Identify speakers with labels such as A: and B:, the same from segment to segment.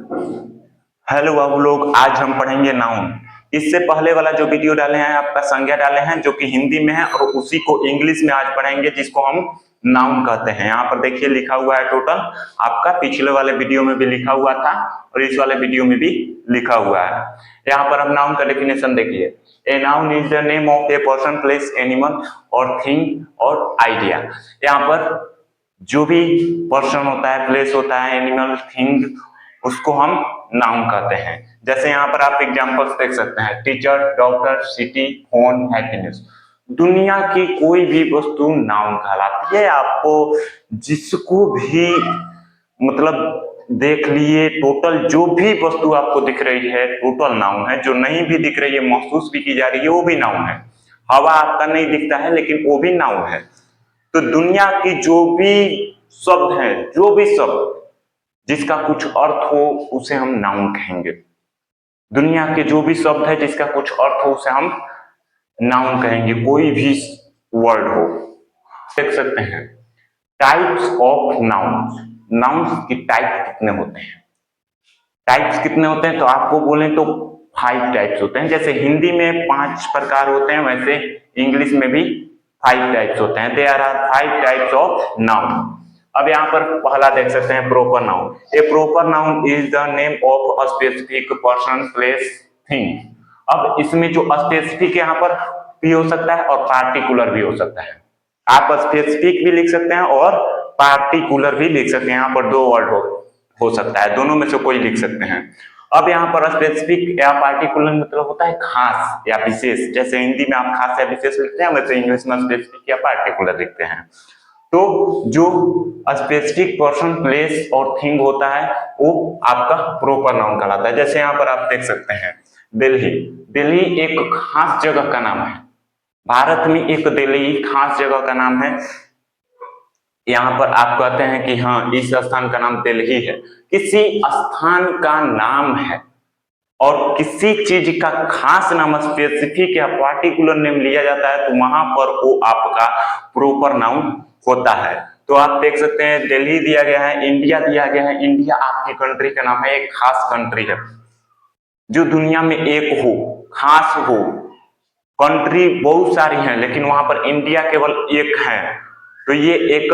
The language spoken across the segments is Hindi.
A: हेलो बाबू लोग, आज हम पढ़ेंगे नाउन। इससे पहले वाला जो वीडियो डाले हैं आपका संज्ञा डाले हैं जो कि हिंदी में है, और उसी को इंग्लिश में आज पढ़ेंगे जिसको हम नाउन कहते हैं। यहाँ पर देखिए लिखा हुआ है टोटल, आपका पिछले वाले वीडियो में भी लिखा हुआ था और इस वाले वीडियो में भी लिखा हुआ है। यहाँ पर हम नाउन का डेफिनेशन देखिए। A noun is the name of a person, place, animal और थिंग और आइडिया। यहाँ पर जो भी पर्सन होता है, प्लेस होता है, एनिमल, थिंग, उसको हम नाउन कहते हैं। जैसे यहाँ पर आप एग्जांपल्स देख सकते हैं, teacher, doctor, city, phone, happiness. दुनिया की कोई भी वस्तु नाउन कहलाती है। आपको जिसको भी मतलब देख लिए, टोटल जो भी वस्तु आपको दिख रही है टोटल नाउन है। जो नहीं भी दिख रही है, महसूस भी की जा रही है, वो भी नाउन है। हवा आपका नहीं दिखता है लेकिन वो भी नाउन है। तो दुनिया की जो भी शब्द है, जो भी शब्द जिसका कुछ अर्थ हो उसे हम नाउन कहेंगे। दुनिया के जो भी शब्द है जिसका कुछ अर्थ हो उसे हम नाउन कहेंगे। कोई भी वर्ड हो। देख सकते हैं टाइप्स ऑफ नाउन्स। नाउन्स की टाइप कितने होते हैं? टाइप्स कितने होते हैं तो आपको बोलें तो 5 टाइप्स होते हैं। जैसे हिंदी में 5 प्रकार होते हैं, वैसे इंग्लिश में भी 5 टाइप्स होते हैं। There are 5 types of noun. अब यहाँ पर पहला देख सकते हैं proper noun. A proper noun is the name of a specific person, place, thing. अब इसमें जो स्पेसिफिक यहाँ पर भी हो सकता है और पार्टिकुलर भी हो सकता है। आप स्पेसिफिक भी लिख सकते हैं और पार्टिकुलर भी लिख सकते हैं। यहाँ पर 2 वर्ड हो सकता है, दोनों में से कोई लिख सकते हैं। अब यहाँ पर स्पेसिफिक या पार्टिकुलर मतलब होता है खास या विशेष। जैसे हिंदी में आप खास या विशेष लिखते हैं, वैसे इंग्लिश में स्पेसिफिक या पार्टिकुलर लिखते हैं। तो जो स्पेसिफिक पर्सन, प्लेस और थिंग होता है वो आपका प्रोपर नाउन कहलाता है। जैसे यहाँ पर आप देख सकते हैं दिल्ली। दिल्ली एक खास जगह का नाम है। भारत में एक दिल्ली खास जगह का नाम है। यहाँ पर आप कहते हैं कि हाँ इस स्थान का नाम दिल्ली है। किसी स्थान का नाम है और किसी चीज का खास नाम, स्पेसिफिक या पार्टिकुलर नेम लिया जाता है तो वहां पर वो आपका प्रोपर नाउन होता है। तो आप देख सकते हैं दिल्ली दिया गया है, इंडिया दिया गया है। इंडिया आपकी कंट्री का नाम है, एक खास कंट्री है जो दुनिया में एक हो, खास हो। कंट्री बहुत सारी हैं लेकिन वहां पर इंडिया केवल एक है, तो ये एक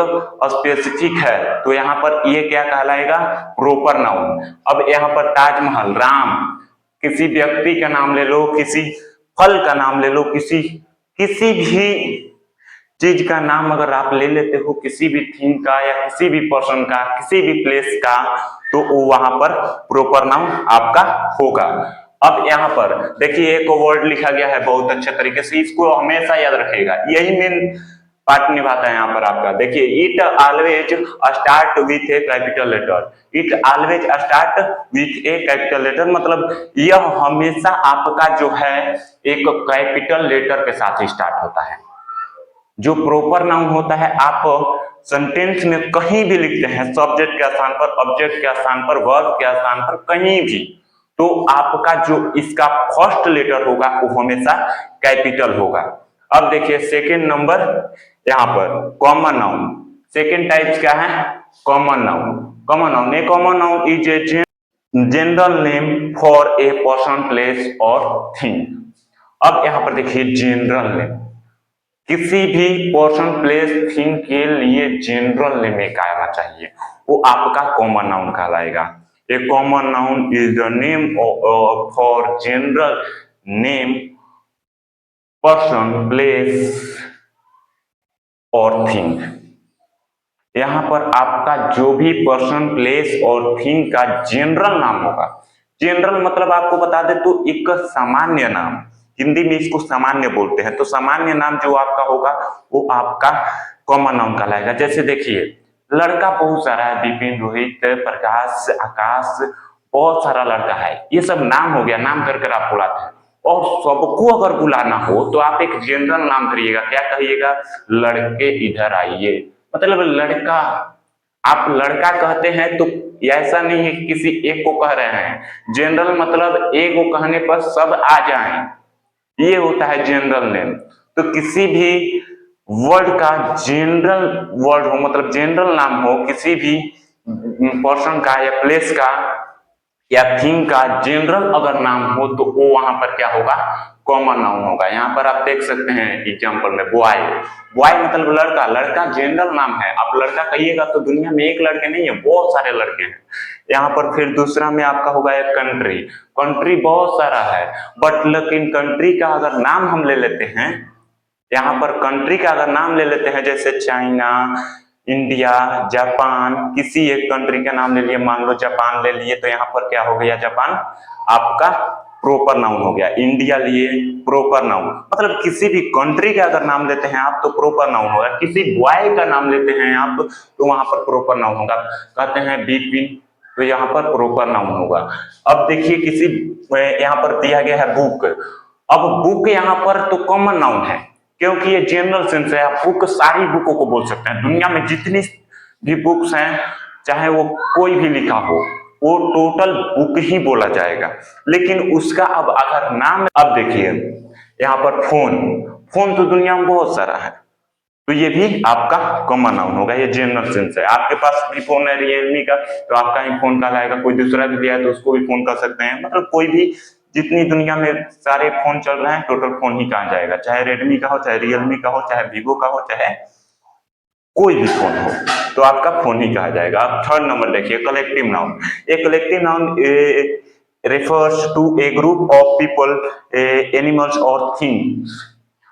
A: स्पेसिफिक है। तो यहाँ पर ये क्या कहलाएगा? Proper noun. अब यहाँ पर ताजमहल, राम, किसी व्यक्ति का नाम ले लो, किसी फल का नाम ले लो, किसी भी चीज का नाम अगर आप ले लेते हो, किसी भी थिंग का या किसी भी पर्सन का, किसी भी प्लेस का, तो वो वहां पर प्रोपर नाउन आपका होगा। अब यहाँ पर देखिए एक वर्ड लिखा गया है बहुत अच्छे तरीके से, इसको हमेशा याद रखिएगा, यही मेन पार्ट निभाता है यहाँ पर आपका। देखिए it always start with a capital letter. It always start with a capital letter मतलब यह हमेशा आपका जो है एक कैपिटल लेटर के साथ स्टार्ट होता है। जो प्रोपर नाउन होता है आप सेंटेंस में कहीं भी लिखते हैं, सब्जेक्ट के स्थान पर, ऑब्जेक्ट के स्थान पर, वर्ब के स्थान पर, कहीं भी, तो आपका जो इसका फर्स्ट लेटर होगा वो हमेशा कैपिटल होगा। अब देखिए सेकेंड नंबर यहाँ पर कॉमन नाउन। सेकेंड टाइप क्या है? Common noun. Common noun, A common noun is a general name for a person, place और थिंग। अब यहाँ पर देखिए जनरल नेम, किसी भी पर्सन, प्लेस, थिंग के लिए जनरल नेम एक आना चाहिए, वो आपका कॉमन नाउन कहलाएगा। A common noun is the name for general name person, place और थिंग। यहाँ पर आपका जो भी पर्सन, प्लेस और थिंग का जनरल नाम होगा। जनरल मतलब आपको बता दे तो एक सामान्य नाम, हिंदी में इसको सामान्य बोलते हैं। तो सामान्य नाम जो आपका होगा वो आपका कॉमन नाउन कहलाएगा। जैसे देखिए लड़का बहुत सारा है, विपिन, रोहित, प्रकाश, आकाश, बहुत सारा लड़का है। ये सब नाम हो गया, नाम कर कर आप बुलाते हैं। और सबको अगर बुलाना हो तो आप एक जनरल नाम करिएगा। क्या कहिएगा? लड़के इधर आइए, मतलब लड़का। आप लड़का कहते हैं तो ऐसा नहीं है कि किसी एक को कह रहे हैं। जनरल मतलब एक को कहने पर सब आ जाएं, ये होता है जनरल नेम। तो किसी भी वर्ड का जनरल वर्ड हो, मतलब जनरल नाम हो किसी भी पर्सन का या प्लेस का, या थिंग का जनरल अगर नाम हो तो वो वहां पर क्या होगा, कॉमन नाउन होगा। यहाँ पर आप देख सकते हैं एग्जाम्पल में बॉय, बॉय मतलब लड़का, लड़का जनरल नाम है। आप लड़का कहिएगा तो दुनिया में एक लड़के नहीं है, बहुत सारे लड़के हैं। यहाँ पर फिर दूसरा में आपका होगा एक कंट्री, कंट्री बहुत सारा है, बट लेकिन कंट्री का अगर नाम हम ले लेते हैं, यहाँ पर कंट्री का अगर नाम ले लेते हैं जैसे चाइना, इंडिया, जापान, किसी एक कंट्री का नाम ले लिए, मान लो जापान ले लिए, तो यहाँ पर क्या हो गया, जापान आपका प्रॉपर नाउन हो गया। इंडिया लिए प्रॉपर नाउन, मतलब किसी भी कंट्री का अगर नाम लेते हैं आप तो प्रॉपर नाउन होगा। किसी बॉय का नाम लेते हैं आप तो वहां पर प्रॉपर नाउन होगा। कहते हैं बिपिन, तो यहाँ पर प्रॉपर नाउन होगा। अब देखिए किसी, यहाँ पर दिया गया है बुक, अब बुक यहाँ पर तो कॉमन नाउन है क्योंकि ये जनरल सेंस है। आप बुक सारी बुकों को बोल सकते हैं, दुनिया में जितनी भी बुक्स हैं, चाहे वो कोई भी लिखा हो, वो टोटल बुक ही बोला जाएगा। लेकिन उसका अब अगर नाम, अब देखिए यहाँ पर फोन, फोन तो दुनिया में बहुत सारा है, तो ये भी आपका कॉमन नाउन होगा, ये जनरल सेंस है। आपके पास भी फोन है रियलमी का, तो आपका ही फोन कहलाएगा। कोई दूसरा भी लिया है तो उसको भी फोन कर सकते हैं। मतलब कोई भी, जितनी दुनिया में सारे फोन चल रहे हैं टोटल फोन ही कहा जाएगा, चाहे रेडमी का हो, चाहे रियलमी का हो, चाहे वीवो का हो, चाहे कोई भी फोन हो, तो आपका फोन ही कहा जाएगा। अब थर्ड नंबर देखिए collective noun. A collective noun refers to a group of people, animals or things।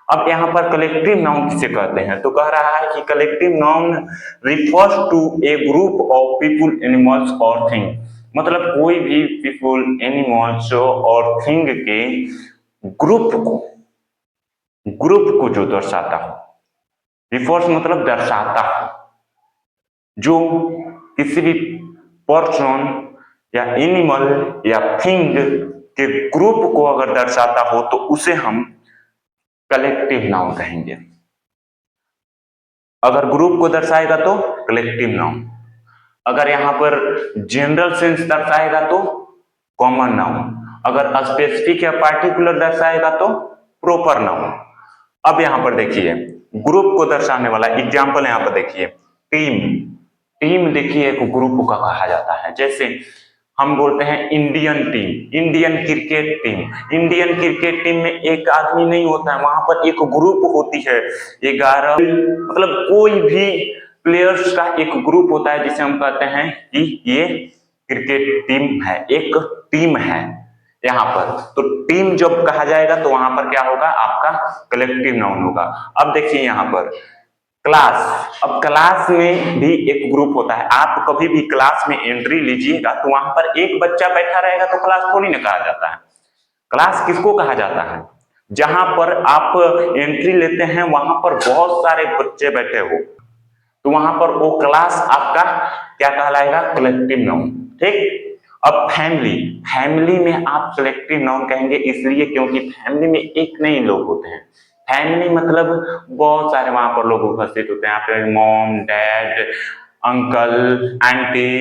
A: अब यहाँ पर कलेक्टिव नाउन किसे कहते हैं, तो कह रहा है कि collective noun refers to a group of people, animals और थिंग, मतलब कोई भी पीपुल, एनिमल्स और थिंग के ग्रुप को जो दर्शाता हो, रिफर्स मतलब दर्शाता हो, जो किसी भी पर्सन या एनिमल या थिंग के ग्रुप को अगर दर्शाता हो तो उसे हम कलेक्टिव नाउन कहेंगे। अगर ग्रुप को दर्शाएगा तो कलेक्टिव नाउन, अगर यहां पर जनरल सेंस दर्शाएगा तो कॉमन नाउन, अगर स्पेसिफिक या पार्टिकुलर दर्शाएगा तो प्रॉपर नाउन। अब यहां पर देखिए ग्रुप को दर्शाने वाला एग्जाम्पल यहां पर देखिए, टीम, टीम देखिए एक ग्रुप का कहा जाता है। जैसे हम बोलते हैं Indian team, Indian cricket team, Indian cricket team में एक आदमी नहीं होता है, वहां पर एक ग्रुप होती है 11, मतलब कोई भी प्लेयर्स का एक ग्रुप होता है जिसे हम कहते हैं कि ये क्रिकेट टीम है, एक टीम है यहाँ पर। तो टीम जब कहा जाएगा तो वहां पर क्या होगा, आपका कलेक्टिव नाउन होगा। अब देखिए यहाँ पर क्लास, अब क्लास में भी एक ग्रुप होता है। आप कभी भी क्लास में एंट्री लीजिएगा तो वहां पर एक बच्चा बैठा रहेगा तो क्लास थोड़ी ना कहा जाता है। क्लास किसको कहा जाता है, जहां पर आप एंट्री लेते हैं वहां पर बहुत सारे बच्चे बैठे हो, तो वहां पर वो क्लास आपका क्या कहलाएगा, कलेक्टिव नाउन। ठीक। अब फैमिली, फैमिली में आप कलेक्टिव नाउन कहेंगे इसलिए क्योंकि फैमिली में एक नहीं लोग होते हैं, फैमिली मतलब बहुत सारे वहां पर लोग उपस्थित होते हैं। आपके mom, dad, uncle, aunty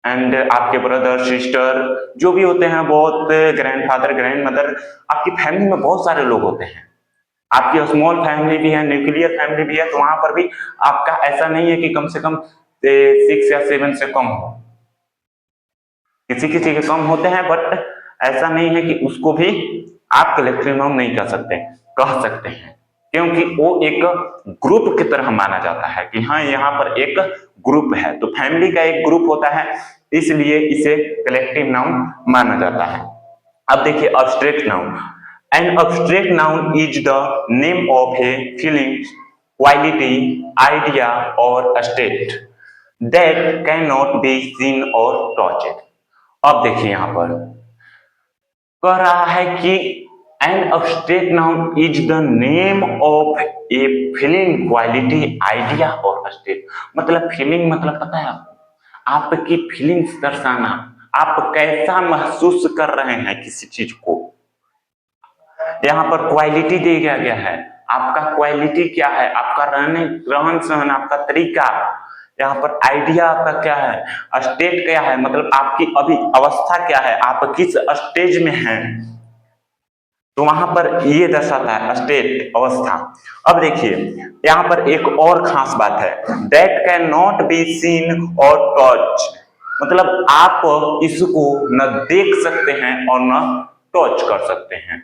A: and आपके ब्रदर, सिस्टर, जो भी होते हैं, बहुत ग्रैंडफादर, ग्रैंड मदर, आपकी फैमिली में बहुत सारे लोग होते हैं। आपकी स्मॉल फैमिली भी है, न्यूक्लियर फैमिली भी है, तो वहां पर भी आपका ऐसा नहीं है कि कम से कम 6 या 7 से कम हो, किसी किसी के कम होते हैं, बट ऐसा नहीं है कि उसको भी आप कलेक्टिव नाउन नहीं कह सकते, कह सकते हैं, क्योंकि वो एक ग्रुप की तरह माना जाता है कि हाँ यहाँ पर एक ग्रुप है। तो फैमिली का एक ग्रुप होता है, इसलिए इसे कलेक्टिव नाउन माना जाता है। अब देखिए abstract noun. An abstract noun is the name of a feeling, quality, idea और state that can not be seen और टचड। अब देखिए यहां पर कह रहा है कि an abstract noun is the name of a feeling, quality, idea और स्टेट। मतलब फीलिंग मतलब पता है आपको, आपकी फीलिंग्स दर्शाना, आप कैसा महसूस कर रहे हैं किसी चीज को। यहाँ पर क्वालिटी दिया गया है, आपका क्वालिटी क्या है, आपका रहन सहन, आपका तरीका। यहाँ पर आइडिया आपका क्या है, स्टेट क्या है, मतलब आपकी अभी अवस्था क्या है, आप किस स्टेज में हैं, तो वहां पर ये दर्शाता है स्टेट, अवस्था। अब देखिए यहाँ पर एक और खास बात है, that can not be seen और टच। मतलब आप इसको न देख सकते हैं और न टच कर सकते हैं।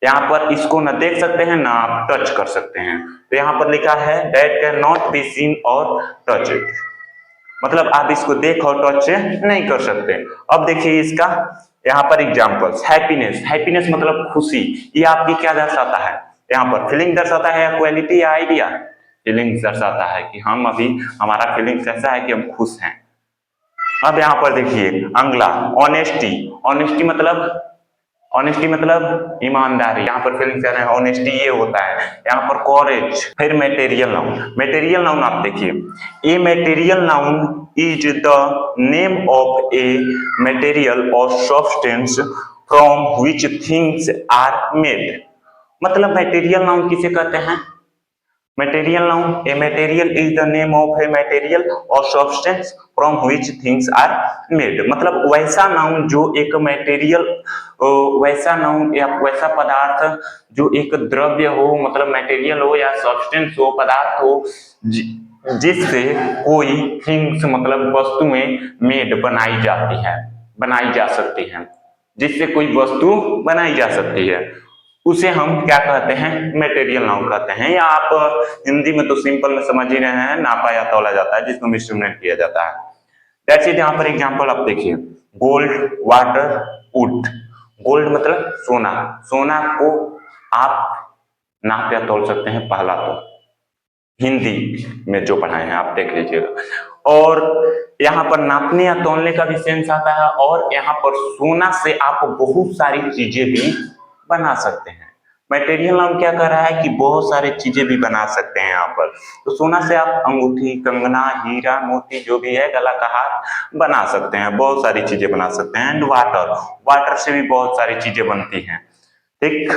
A: यहाँ पर इसको न देख सकते हैं ना आप टच कर सकते हैं। तो यहाँ पर लिखा है that can not be seen और टच इट, मतलब आप इसको देख और टच नहीं कर सकते। अब देखिए इसका यहाँ पर एग्जांपल्स, हैप्पीनेस, हैप्पीनेस मतलब खुशी, ये आपकी क्या दर्शाता है, यहाँ पर फीलिंग दर्शाता है या क्वालिटी या आइडिया, फीलिंग्स दर्शाता है कि हम अभी हमारा फीलिंग्स ऐसा है कि हम खुश हैं। अब यहाँ पर देखिए अगला ऑनेस्टी, ऑनेस्टी मतलब ईमानदारी, यहाँ पर फीलिंग्स क्या है, ऑनेस्टी ये होता है। यहाँ पर कॉरेज, फिर मेटेरियल नाउन, मेटेरियल नाउन आप देखिए a material noun is the name of a material और substance from which things are made, मतलब मेटेरियल नाउन किसे कहते हैं, material noun, a material is the name of a material or substance from which things are made, मतलब वैसा नाउन जो एक मटेरियल, वैसा नाउन या वैसा पदार्थ जो एक द्रव्य हो, मतलब मटेरियल हो या सब्सटेंस हो, पदार्थ हो, जिससे कोई थिंग्स मतलब वस्तुएं मेड बनाई जाती है, बनाई जा सकती है, जिससे कोई वस्तु बनाई जा सकती है, उसे हम क्या कहते हैं, मटेरियल नाउन कहते हैं। या आप हिंदी में तो सिंपल में समझ ही रहे हैं, नापा या तौला जाता है, जिसको मेजरमेंट किया जाता है। That's it. यहाँ पर एग्जांपल आप देखिए गोल्ड, वाटर, वुड। गोल्ड मतलब सोना, सोना को आप नाप या तौल सकते हैं, पहला तो हिंदी में जो पढ़ाए हैं आप देख लीजिएगा। और यहाँ पर नापने या तौलने का भी सेंस आता है, और यहाँ पर सोना से आप बहुत सारी चीजें भी बना सकते हैं। मटेरियल नाउन क्या कर रहा है कि बहुत सारी चीजें भी बना सकते हैं यहाँ पर। तो सोना से आप अंगूठी, कंगना, हीरा, मोती जो भी है, गला का हार बना सकते हैं, बहुत सारी चीजें बना सकते हैं। एंड वाटर, वाटर से भी बहुत सारी चीजें बनती हैं, ठीक,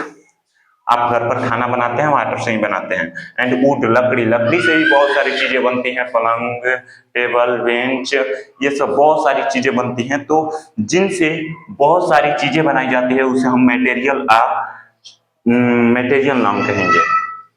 A: आप घर पर खाना बनाते हैं वाटर से ही बनाते हैं। एंड वुड, लकड़ी, लकड़ी से भी बहुत सारी चीजें बनती हैं, पलंग, टेबल, बेंच, ये सब बहुत सारी चीजें बनती हैं। तो जिनसे बहुत सारी चीजें बनाई जाती है उसे हम मटेरियल नाउन कहेंगे।